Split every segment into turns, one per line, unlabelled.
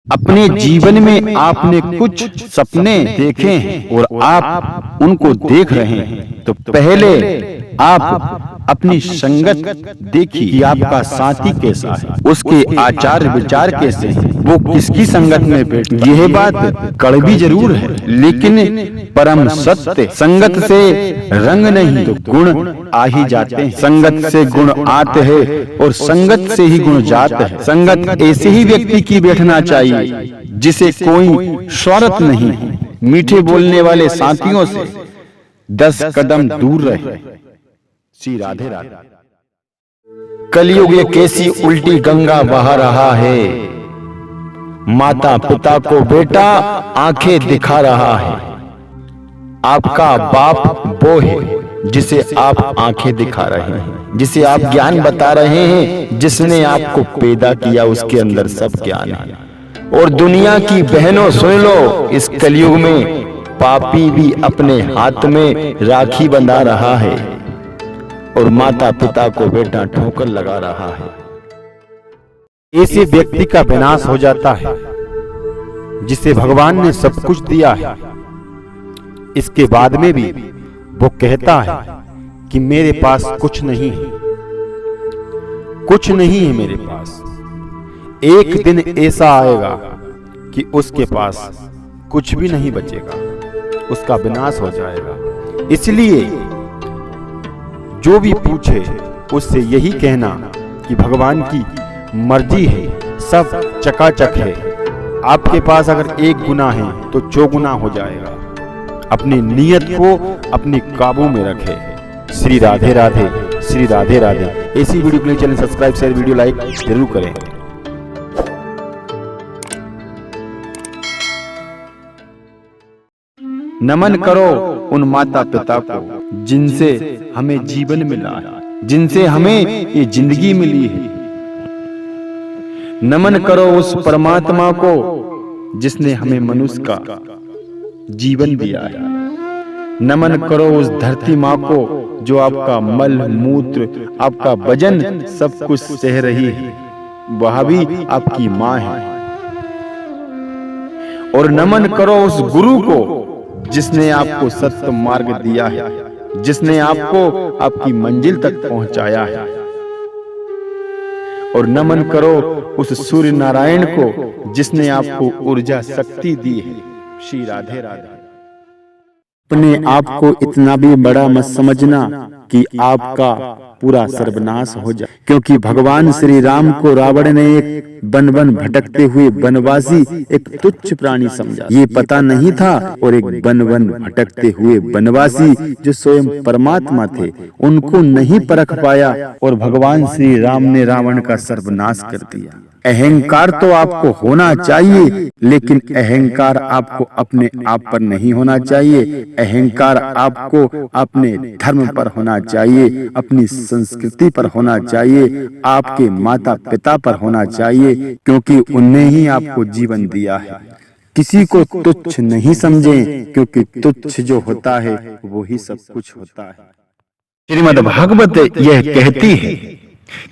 अपने जीवन में आपने कुछ सपने देखे हैं और आप उनको देख रहे हैं, तो पहले आप अपनी संगत देखिए कि आपका साथी कैसा है, उसके आचार विचार कैसे हैं, वो किसकी संगत में बैठे। यह बात कड़वी जरूर है, लेकिन परम सत्य, संगत से रंग नहीं तो गुण आ ही जाते हैं। संगत से गुण आते हैं और संगत से ही गुण जाते हैं। संगत ऐसे ही व्यक्ति की बैठना चाहिए जिसे कोई स्वार्थ नहीं, मीठे बोलने वाले साथियों से 10 कदम दूर रहे। श्री राधे राधे। कलयुग एक कैसी उल्टी गंगा बहा रहा है, माता पिता को बेटा आंखें दिखा रहा है। आपका बाप वो है जिसे आप आंखें दिखा रहे हैं, जिसे आप ज्ञान बता रहे हैं, जिसने आपको पैदा किया उसके अंदर सब ज्ञान है। और दुनिया की बहनों सुन लो, इस कलयुग में पापी भी अपने हाथ में राखी बंधा रहा है और माता पिता को बेटा ठोकर लगा रहा है। ऐसे व्यक्ति का विनाश हो जाता है जिसे भगवान ने सब कुछ दिया है, इसके बाद में भी वो कहता है कि मेरे पास कुछ नहीं है, कुछ नहीं है मेरे पास। एक दिन ऐसा आएगा कि उसके पास कुछ भी नहीं बचेगा, उसका विनाश हो जाएगा। इसलिए जो भी पूछे उससे यही कहना कि भगवान की मर्जी है, सब चकाचक है। आपके पास अगर एक गुना है तो चौगुना हो जाएगा। अपनी नियत को अपनी काबू में रखे। श्री राधे राधे, श्री राधे राधे। ऐसी वीडियो के लिए channel subscribe, share, video like जरूर करें। नमन करो उन माता पिता को जिनसे हमें जीवन मिला है, जिनसे हमें ये जिंदगी मिली है। नमन करो उस परमात्मा को जिसने हमें मनुष्य का जीवन दिया है। नमन करो उस धरती माँ को जो आपका मल मूत्र, आपका वजन सब कुछ सह रही है, वह भी आपकी माँ है। और नमन करो उस गुरु को जिसने आपको सत्य मार्ग दिया है, जिसने आपको आपकी मंजिल तक पहुंचाया है। और नमन करो उस सूर्य नारायण को जिसने आपको ऊर्जा शक्ति दी है। श्री राधे राधे। अपने आप को इतना भी बड़ा मत समझना कि आपका पूरा सर्वनाश हो जाए, क्योंकि भगवान श्री राम को रावण ने एक वन वन भटकते हुए वनवासी, एक तुच्छ प्राणी समझा। ये पता नहीं था। और एक वन वन भटकते हुए वनवासी जो स्वयं परमात्मा थे, उनको नहीं परख पाया और भगवान श्री राम ने रावण का सर्वनाश कर दिया। अहंकार तो आपको होना चाहिए, लेकिन अहंकार आपको अपने आप पर नहीं होना चाहिए। अहंकार आपको अपने धर्म पर होना चाहिए, अपनी संस्कृति पर होना चाहिए, आपके माता पिता पर होना चाहिए, क्योंकि उन्हें ही आपको जीवन दिया है। किसी को तुच्छ नहीं समझें, क्योंकि तुच्छ जो होता है वो ही सब कुछ होता है। श्रीमद् भागवत यह कहती है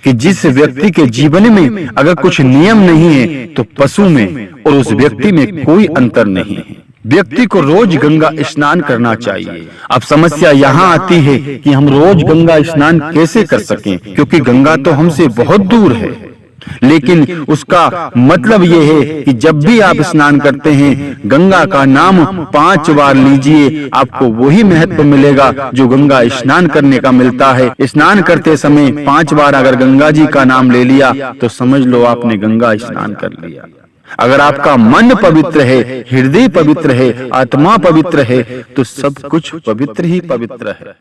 कि जिस व्यक्ति के जीवन में अगर कुछ नियम नहीं है तो पशु में और उस व्यक्ति में कोई अंतर नहीं है। व्यक्ति को रोज गंगा स्नान करना चाहिए। अब समस्या यहाँ आती है कि हम रोज गंगा स्नान कैसे कर सकें, क्योंकि गंगा तो हमसे बहुत दूर है। लेकिन उसका मतलब यह है कि जब भी आप स्नान करते हैं, गंगा का नाम 5 बार लीजिए, आपको वही महत्व मिलेगा जो गंगा स्नान करने का मिलता है। स्नान करते समय 5 बार अगर गंगा जी का नाम ले लिया तो समझ लो आपने गंगा स्नान कर लिया। अगर आपका मन पवित्र है, हृदय पवित्र है, आत्मा पवित्र है, तो सब कुछ पवित्र ही पवित्र है।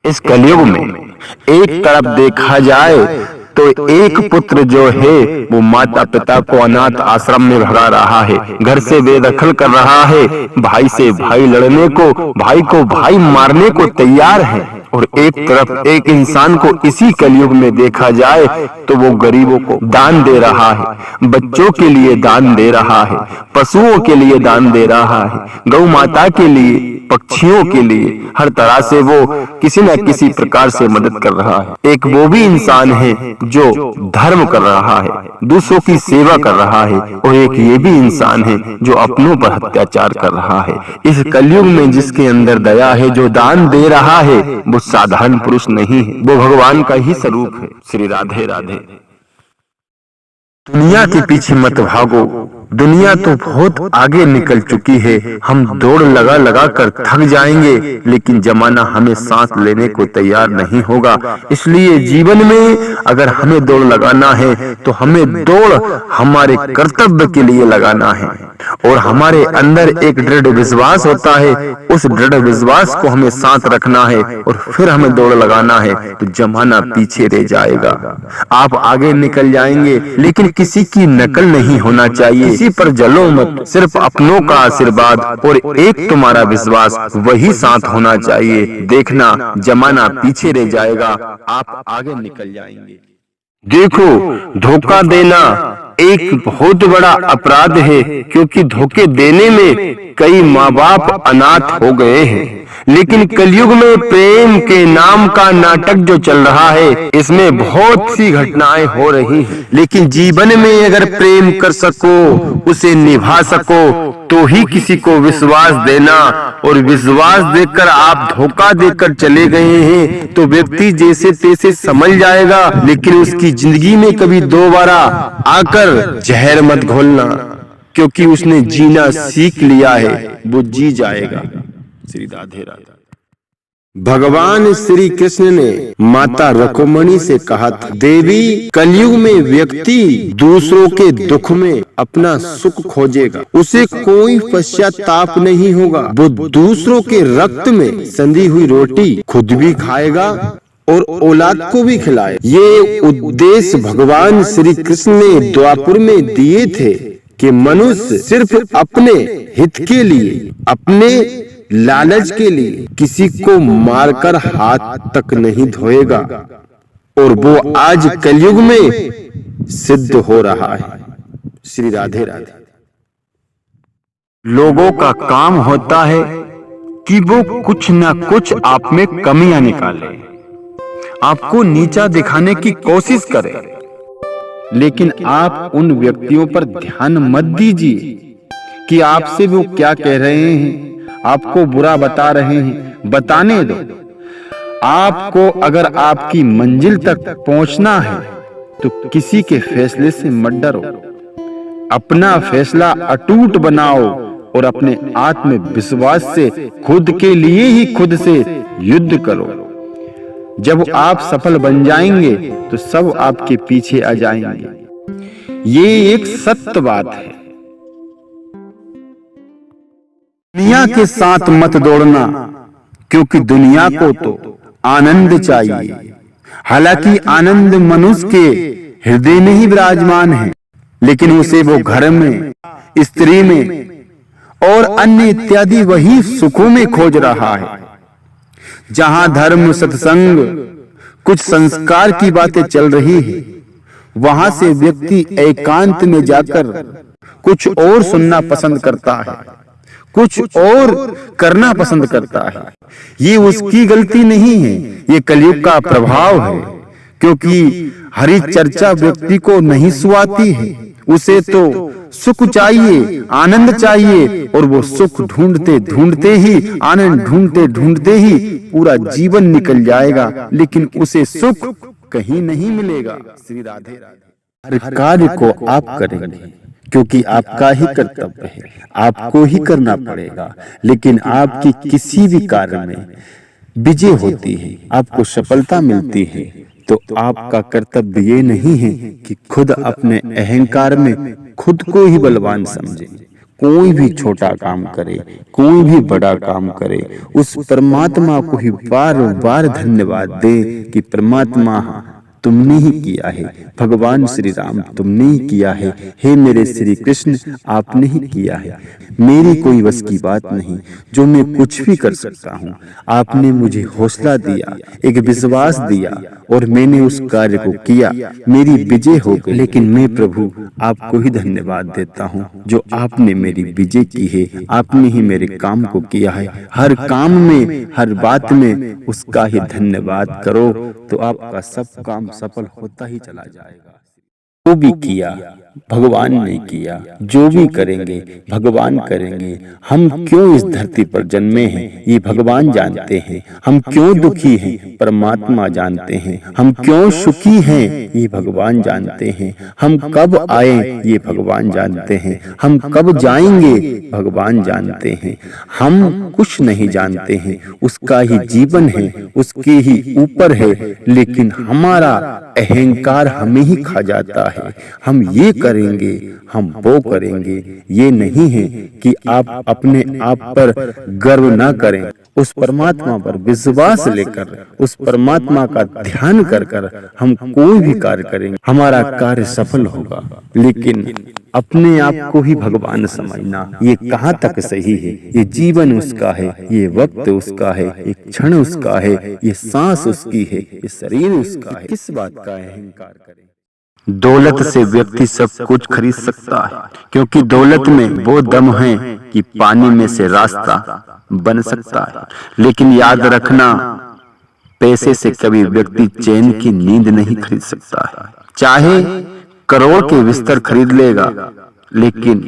इस कलयुग में एक तरफ देखा जाए तो एक पुत्र जो है वो माता पिता को अनाथ आश्रम में भगा रहा है, घर से बेदखल कर रहा है, भाई से भाई लड़ने को, भाई को भाई मारने को तैयार है। और एक तरफ एक इंसान को इसी कलयुग में देखा जाए तो वो गरीबों को दान दे रहा है, बच्चों के लिए दान दे रहा है, पशुओं के लिए दान दे रहा है, गौ माता के लिए, पक्षियों के लिए, हर तरह से वो किसी न किसी प्रकार से मदद कर रहा है। एक वो भी इंसान है
जो धर्म कर रहा है, दूसरों की सेवा कर रहा है, और एक ये भी इंसान है जो अपनों पर अत्याचार कर रहा है। इस कलयुग में जिसके अंदर दया है, जो दान दे रहा है, वो साधारण पुरुष नहीं है, वो भगवान का ही स्वरूप है। श्री राधे राधे। दुनिया के पीछे मत भागो, दुनिया तो बहुत आगे निकल चुकी है। हम दौड़ लगा लगा कर थक जाएंगे, लेकिन जमाना हमें सांस लेने को तैयार नहीं होगा। इसलिए जीवन में अगर हमें दौड़ लगाना है तो हमें दौड़ हमारे कर्तव्य के लिए लगाना है, और हमारे अंदर एक दृढ़ विश्वास होता है। उस दृढ़ विश्वास को हमें साथ रखना है और फिर हमें दौड़ लगाना है, तो जमाना पीछे रह जाएगा, आप आगे निकल जाएंगे। लेकिन किसी की नकल नहीं होना चाहिए, किसी पर जलो मत, सिर्फ अपनों का आशीर्वाद और एक तुम्हारा विश्वास, वही साथ होना चाहिए। देखना जमाना पीछे रह जाएगा, आप आगे निकल जाएंगे। देखो, धोखा देना एक बहुत बड़ा अपराध है, क्योंकि धोखे देने में कई माँ बाप अनाथ हो गए हैं। लेकिन कलयुग में प्रेम के नाम का नाटक जो चल रहा है, इसमें बहुत सी घटनाएं हो रही हैं। लेकिन जीवन में अगर प्रेम कर सको, उसे निभा सको, तो ही किसी को विश्वास देना। और विश्वास देकर आप धोखा देकर चले गए हैं, तो व्यक्ति जैसे तैसे समझ जाएगा, लेकिन उसकी जिंदगी में कभी दोबारा आकर जहर मत घोलना, क्योंकि उसने जीना सीख लिया है, वो जी जाएगा। श्री राधे राधे। भगवान श्री कृष्ण ने माता रुक्मिणी से कहा था, देवी, कलयुग में व्यक्ति दूसरों के दुख में अपना सुख खोजेगा, उसे कोई पश्चाताप नहीं होगा। वो दूसरों के रक्त में संधी हुई रोटी खुद भी खाएगा और औलाद को भी खिलाए। ये उद्देश्य भगवान श्री कृष्ण ने द्वापर में दिए थे कि मनुष्य सिर्फ अपने हित के लिए, अपने लालच के लिए किसी को मारकर हाथ तक नहीं धोएगा, और वो आज कलयुग में सिद्ध हो रहा है। श्री राधे राधे। लोगों का काम होता है कि वो कुछ ना कुछ आप में कमियां निकाले, आपको नीचा दिखाने की कोशिश करें, लेकिन आप उन व्यक्तियों पर ध्यान मत दीजिए कि आपसे वो क्या कह रहे हैं, आपको बुरा बता रहे हैं, बताने दो। आपको अगर आपकी मंजिल तक पहुंचना है तो किसी के फैसले से मत डरो, अपना फैसला अटूट बनाओ और अपने आत्मविश्वास से खुद के लिए ही खुद से युद्ध करो। जब आप सफल बन जाएंगे तो सब आपके पीछे आ जाएंगे। ये एक सत्य बात है। दुनिया के साथ मत दौड़ना, क्योंकि दुनिया को तो आनंद चाहिए। हालांकि आनंद मनुष्य के हृदय में ही विराजमान है, लेकिन उसे वो घर में, स्त्री में और अन्य इत्यादि वही सुखों में खोज रहा है। जहां धर्म, सत्संग, कुछ संस्कार की बातें चल रही है, वहां से व्यक्ति एकांत में जाकर कुछ और सुनना पसंद करता है, कुछ और करना पसंद करता है। ये उसकी गलती नहीं है, ये कलयुग का प्रभाव है, क्योंकि हरी चर्चा व्यक्ति को नहीं सुहाती है। उसे तो सुख चाहिए, आनंद चाहिए, और वो सुख ढूंढते ढूंढते ही, आनंद ढूंढते ढूंढते ही पूरा जीवन निकल जाएगा, लेकिन उसे सुख कहीं नहीं मिलेगा। श्री राधे राधे। हर कार्य को आप करेंगे, क्योंकि आपका ही कर्तव्य है, आपको ही करना पड़ेगा। लेकिन आपकी किसी भी कार्य में विजय होती है, आपको सफलता मिलती है, तो आपका कर्तव्य ये नहीं है कि खुद अपने अहंकार में खुद को ही बलवान समझे। कोई भी छोटा काम करे, कोई भी बड़ा काम करे, उस परमात्मा को ही बार बार धन्यवाद दे कि परमात्मा तुमने ही किया है, भगवान श्री राम तुमने ही किया है, हे मेरे श्री कृष्ण आपने ही किया है। मेरी कोई बस की बात नहीं, जो मैं कुछ भी कर सकता हूँ। आपने मुझे हौसला दिया, एक विश्वास दिया, और मैंने उस कार्य को किया, मेरी विजय हो गई। लेकिन मैं प्रभु आपको ही धन्यवाद देता हूँ, जो आपने मेरी विजय की है, आपने ही मेरे काम को किया है। हर काम में, हर बात में उसका ही धन्यवाद करो, तो आपका सब काम
सफल होता ही चला जाएगा। जो भी किया भगवान ने किया, जो भी करेंगे भगवान करेंगे। हम क्यों इस धरती पर जन्मे हैं ये भगवान जानते हैं। हम क्यों दुखी हैं परमात्मा जानते हैं। हम क्यों सुखी हैं ये भगवान जानते हैं। हम कब आए ये भगवान जानते हैं। हम कब जाएंगे भगवान जानते हैं। हम कुछ नहीं जानते हैं, उसका ही जीवन है, उसके ही ऊपर है। लेकिन हमारा अहंकार हमें ही खा जाता है। हम ये करेंगे, हम वो करेंगे। ये नहीं है कि आप अपने आप पर गर्व ना करें। उस परमात्मा पर विश्वास लेकर, उस परमात्मा का ध्यान कर कर हम कोई भी कार्य करेंगे, हमारा कार्य सफल होगा। लेकिन अपने आप को ही भगवान समझना ये कहाँ तक सही है। ये जीवन उसका है, ये वक्त उसका है, ये क्षण उसका है, ये सांस उसकी है, ये शरीर उसका है। किस बात का अहंकार करें।
दौलत से व्यक्ति सब कुछ खरीद सकता है, क्योंकि दौलत में वो दम है कि पानी में से रास्ता बन सकता है। लेकिन याद रखना, पैसे से कभी व्यक्ति चैन की नींद नहीं खरीद सकता है। चाहे करोड़ के बिस्तर खरीद लेगा, लेकिन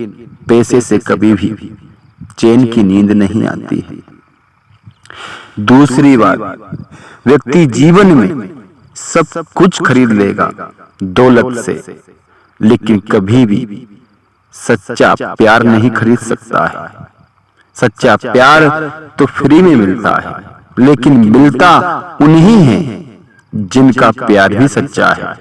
पैसे से कभी भी चैन की नींद नहीं आती है। दूसरी बात, व्यक्ति जीवन में सब कुछ खरीद लेगा दौलत से, लेकिन कभी भी सच्चा प्यार नहीं खरीद सकता है। सच्चा प्यार तो फ्री में मिलता है, लेकिन मिलता उन्हीं है जिनका प्यार भी सच्चा है।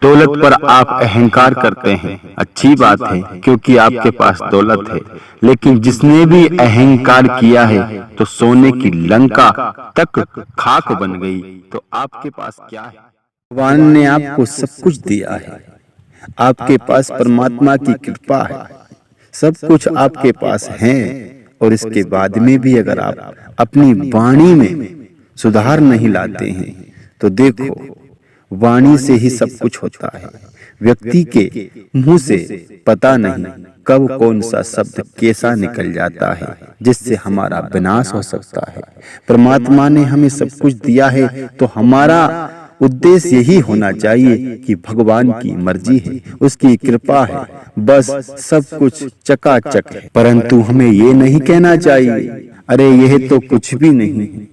दौलत पर आप अहंकार करते हैं, अच्छी बात है, क्योंकि आपके पास दौलत है। लेकिन जिसने भी अहंकार किया है तो सोने की लंका तक खाक बन गई, तो आपके पास क्या है।
भगवान ने आपको सब कुछ दिया है, आपके पास परमात्मा की कृपा है, सब कुछ आपके पास है। और इसके बाद में भी अगर आप अपनी वाणी में सुधार नहीं लाते हैं तो देखो, वाणी से ही सब कुछ होता है। व्यक्ति के मुंह से पता नहीं कब कौन सा शब्द कैसा निकल जाता है, जिससे हमारा विनाश हो सकता है। परमात्मा ने हमें सब कुछ दिया है, तो हमारा उद्देश्य यही होना चाहिए कि भगवान की मर्जी है, उसकी कृपा है, बस सब कुछ चकाचक है। परंतु हमें ये नहीं कहना चाहिए, अरे यह तो कुछ भी नहीं है,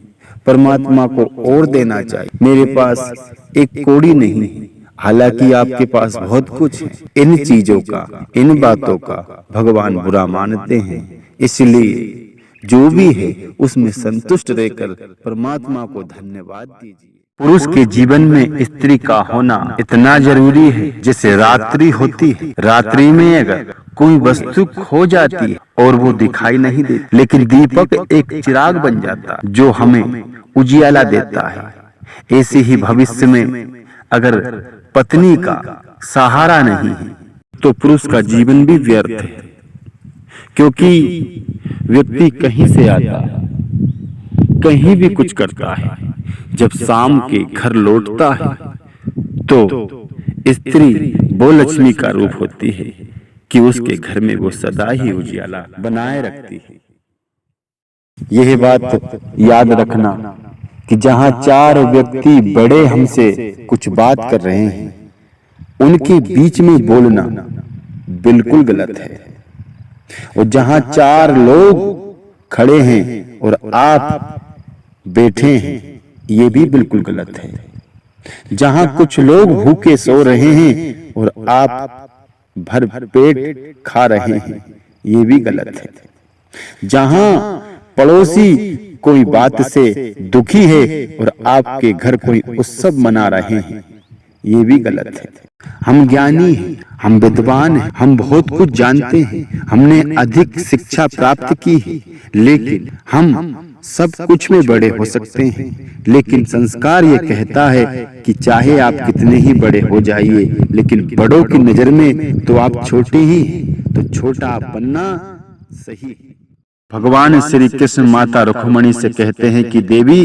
परमात्मा को और देना चाहिए, मेरे पास एक कौड़ी नहीं है। हालांकि आपके पास बहुत कुछ है। इन चीजों का, इन बातों का भगवान बुरा मानते हैं। इसलिए जो भी है उसमें संतुष्ट रहकर परमात्मा को धन्यवाद दीजिए।
पुरुष के जीवन में स्त्री का होना इतना जरूरी है जैसे रात्रि होती है। रात्रि में अगर कोई वस्तु खो जाती है और वो दिखाई नहीं देती, लेकिन दीपक एक चिराग बन जाता है जो हमें उजियाला देता है। ऐसे ही भविष्य में अगर पत्नी का सहारा नहीं है तो पुरुष का जीवन भी व्यर्थ है, क्योंकि व्यक्ति कहीं से आता है, कहीं भी कुछ करता है, जब शाम के घर लौटता है तो स्त्री वो लक्ष्मी का रूप होती है कि उसके घर में वो सदा ही उजियाला बनाए रखती है।
यह बात याद रखना कि जहां चार व्यक्ति बड़े हमसे कुछ बात कर रहे हैं, उनके बीच में बोलना बिल्कुल गलत है। और जहां चार लोग खड़े हैं और आप बैठे हैं, ये भी बिल्कुल गलत है। जहां कुछ लोग भूखे सो रहे हैं और आप भर पेट खा रहे हैं, ये भी गलत है। जहां पड़ोसी कोई बात से दुखी है और आपके घर कोई उत्सव मना रहे हैं, ये भी गलत है। हम ज्ञानी हैं, हम विद्वान हैं, हम बहुत कुछ जानते हैं, हमने अधिक शिक्षा प्राप्त की है, लेकिन हम सब कुछ में बड़े हो सकते हैं। लेकिन संस्कार ये कहता है कि चाहे आप कितने ही बड़े हो जाइए, लेकिन बड़ों की नजर में तो आप छोटे ही हैं, तो छोटा बनना सही है।
भगवान श्री कृष्ण माता रुक्मिणी से कहते हैं कि देवी,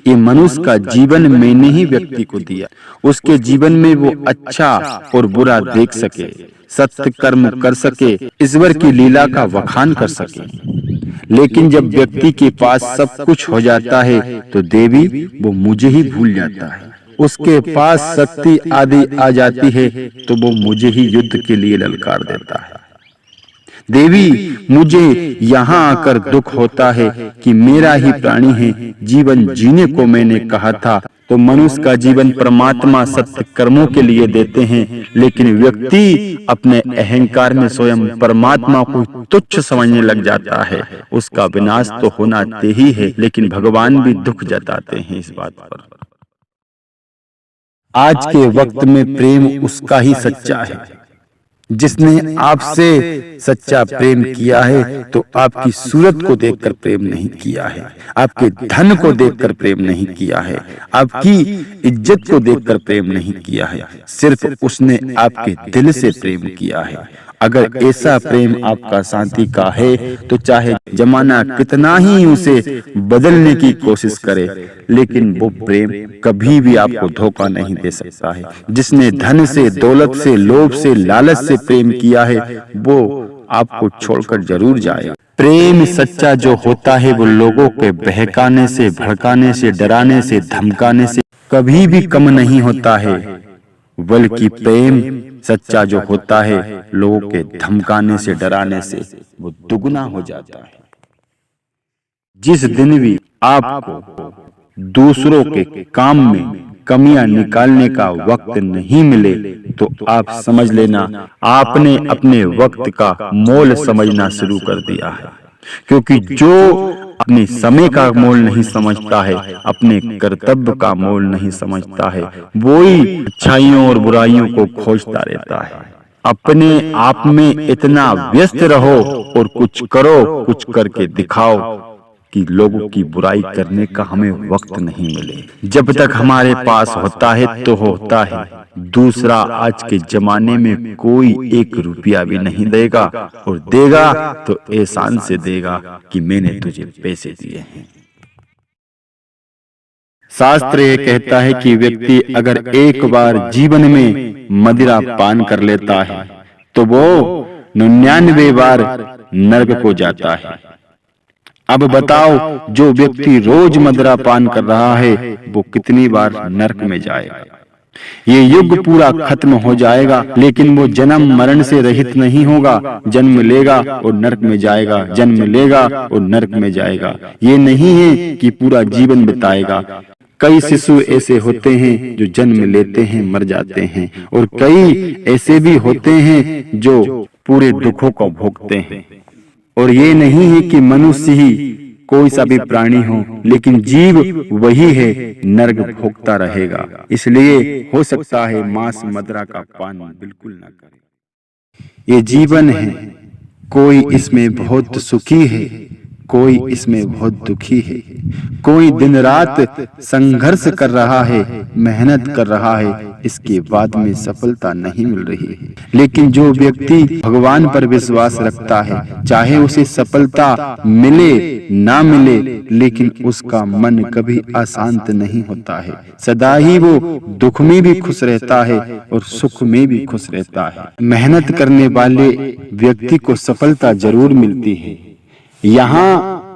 ये मनुष्य का जीवन मैंने ही व्यक्ति को दिया, उसके जीवन में वो अच्छा और बुरा देख सके, सत्य कर्म कर सके, ईश्वर की लीला का वखान कर सके। लेकिन जब व्यक्ति के पास सब कुछ हो जाता है तो देवी वो मुझे ही भूल जाता है,
उसके पास शक्ति आदि आ जाती है तो वो मुझे ही युद्ध के लिए ललकार देता है। देवी, मुझे यहाँ आकर दुख होता है कि मेरा ही प्राणी है, जीवन जीने को मैंने कहा था। तो मनुष्य का जीवन परमात्मा सत्य कर्मों के लिए देते हैं, लेकिन व्यक्ति अपने अहंकार में स्वयं परमात्मा को तुच्छ समझने लग जाता है। उसका विनाश तो होना तय ही है, लेकिन भगवान भी दुख जताते हैं इस बात पर। आज के वक्त में प्रेम उसका ही सच्चा है जिसने आपसे सच्चा प्रेम किया है। तो आपकी सूरत को देखकर प्रेम नहीं किया है, आपके धन को देखकर प्रेम नहीं किया है, आपकी इज्जत को देखकर प्रेम नहीं किया है, सिर्फ उसने आपके दिल से प्रेम किया है। अगर ऐसा प्रेम आपका शांति का है तो चाहे जमाना कितना ही उसे बदलने की कोशिश करे, लेकिन वो प्रेम कभी भी आपको धोखा नहीं दे सकता है। जिसने धन से, दौलत से, लोभ से, लालच से प्रेम किया है वो आपको छोड़कर जरूर जाएगा। प्रेम सच्चा जो होता है वो लोगों के बहकाने से, भड़काने से, डराने से, धमकाने से कभी भी कम नहीं होता है, बल्कि प्रेम सच्चा जो होता है लोगों के धमकाने से, डराने से वो दुगना हो जाता है। जिस दिन भी आपको दूसरों के काम में कमियां निकालने का वक्त नहीं मिले तो आप समझ लेना आपने अपने वक्त का मोल समझना शुरू कर दिया है। क्योंकि जो अपने समय का मोल नहीं समझता है, अपने कर्तव्य का मोल नहीं समझता है, वो ही अच्छाइयों और बुराइयों को खोजता रहता है। अपने आप में इतना व्यस्त रहो और कुछ करो, कुछ करके दिखाओ कि लोगों की बुराई करने का हमें वक्त नहीं मिले। जब तक हमारे पास होता है तो होता है। दूसरा आज के जमाने में कोई 1 रुपया भी नहीं देगा, और देगा तो एहसान से देगा कि मैंने तुझे पैसे दिए हैं। शास्त्र ये कहता है कि व्यक्ति अगर एक बार जीवन में मदिरा पान कर लेता है तो वो 99 बार नरक को जाता है। अब बताओ, जो व्यक्ति रोज मदिरा पान कर रहा है वो कितनी बार नरक में जाएगा। ये युग पूरा खत्म हो जाएगा, लेकिन वो जन्म मरण से रहित नहीं होगा। जन्म लेगा और नरक में जाएगा, जन्म लेगा और नरक में जाएगा। ये नहीं है कि पूरा जीवन बिताएगा। कई शिशु ऐसे होते हैं जो जन्म लेते हैं, मर जाते हैं, और कई ऐसे भी होते हैं जो पूरे दुखों को भोगते हैं। और ये नहीं है कि मनुष्य ही कोई सा भी प्राणी हो, लेकिन जीव वही है, नरक भोगता रहेगा। इसलिए हो सकता है मांस मदिरा का पान बिल्कुल ना करे। ये जीवन है, कोई इसमें बहुत सुखी है, कोई इसमें बहुत दुखी है। कोई दिन रात संघर्ष कर रहा है, मेहनत कर रहा है, इसके बाद में सफलता नहीं मिल रही है। लेकिन जो व्यक्ति भगवान पर विश्वास रखता है, चाहे उसे सफलता मिले ना मिले, लेकिन उसका मन कभी अशांत नहीं होता है। सदा ही वो दुख में भी खुश रहता है और सुख में भी खुश रहता है। मेहनत करने वाले व्यक्ति को सफलता जरूर मिलती है। यहाँ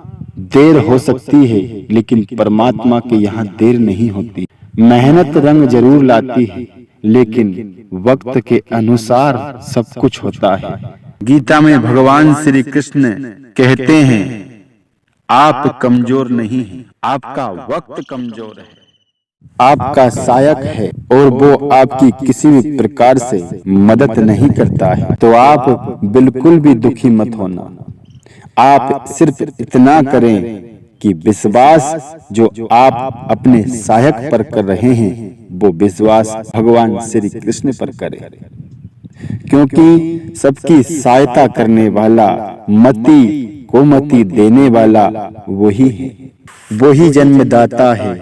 देर हो सकती है, लेकिन परमात्मा के यहाँ देर नहीं होती। मेहनत रंग जरूर लाती है, लेकिन वक्त के अनुसार सब कुछ होता है। गीता में भगवान श्री कृष्ण कहते हैं, आप कमजोर नहीं हैं, आपका वक्त कमजोर है। आपका सहायक है और वो आपकी किसी भी प्रकार से मदद नहीं करता है, तो आप बिल्कुल भी दुखी मत होना। आप सिर्फ इतना करें कि विश्वास जो आप अपने सहायक पर कर रहे हैं वो विश्वास भगवान श्री कृष्ण पर करें, क्योंकि सबकी सहायता करने वाला, मति को मति देने वाला वही है। वही जन्मदाता है,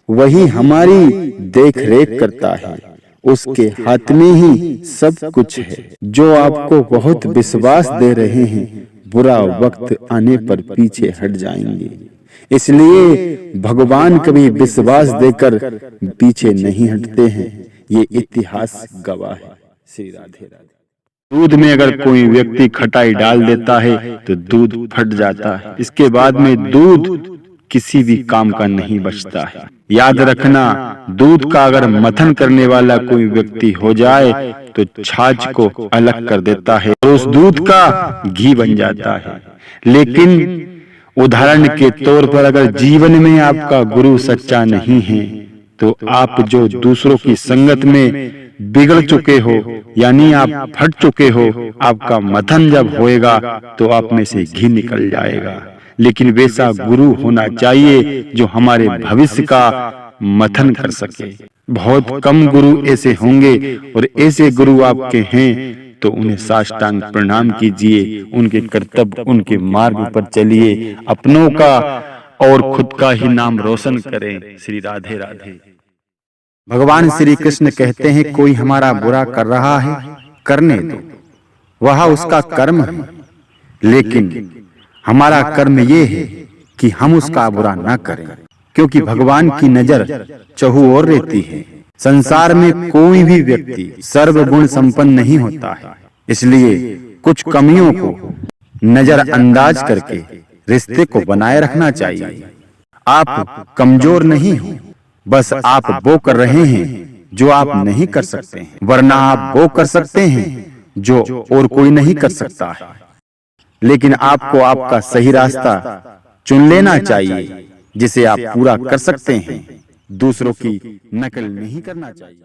वही हमारी देख रेख करता है। उसके हाथ में ही सब कुछ है। जो आपको बहुत विश्वास दे रहे हैं, बुरा वक्त आने पर पीछे हट जाएंगे। इसलिए भगवान कभी विश्वास देकर पीछे नहीं हटते हैं। ये इतिहास गवाह है। श्री राधे राधे। दूध में अगर कोई व्यक्ति खटाई डाल देता है तो दूध फट जाता है। इसके बाद में दूध किसी भी काम का नहीं बचता है। याद रखना, दूध का अगर मंथन करने वाला कोई व्यक्ति हो जाए तो छाछ को अलग कर देता है और उस दूध का घी बन जाता है। लेकिन उदाहरण के तौर पर अगर जीवन में आपका गुरु सच्चा नहीं है तो आप जो दूसरों की संगत में बिगड़ चुके हो, यानी आप फट चुके हो, आपका मंथन जब होएगा तो आप में से घी निकल जाएगा। लेकिन वैसा गुरु होना चाहिए जो हमारे भविष्य का मंथन कर सके। बहुत कम गुरु ऐसे होंगे और ऐसे गुरु आपके हैं तो उन्हें साष्टांग प्रणाम कीजिए, उनके कर्तव्य, उनके मार्ग पर चलिए, अपनों का और खुद का ही नाम रोशन करें। श्री राधे राधे।
भगवान श्री कृष्ण कहते हैं, कोई हमारा बुरा कर रहा है, करने दो, वह उसका कर्म है, लेकिन हमारा कर्म ये है कि हम उसका बुरा न करें, क्योंकि भगवान की नजर चहु ओर रहती है। संसार में कोई भी व्यक्ति सर्वगुण संपन्न नहीं होता है, इसलिए कुछ कमियों को नजरअंदाज करके रिश्ते को बनाए रखना चाहिए। आप कमजोर नहीं हो, बस आप वो कर रहे हैं जो आप नहीं कर सकते हैं, वरना आप वो कर सकते हैं जो और कोई नहीं कर सकता है। लेकिन आपको आपका सही रास्ता चुन लेना चाहिए जिसे आप पूरा कर सकते हैं, दूसरों की नकल नहीं करना चाहिए।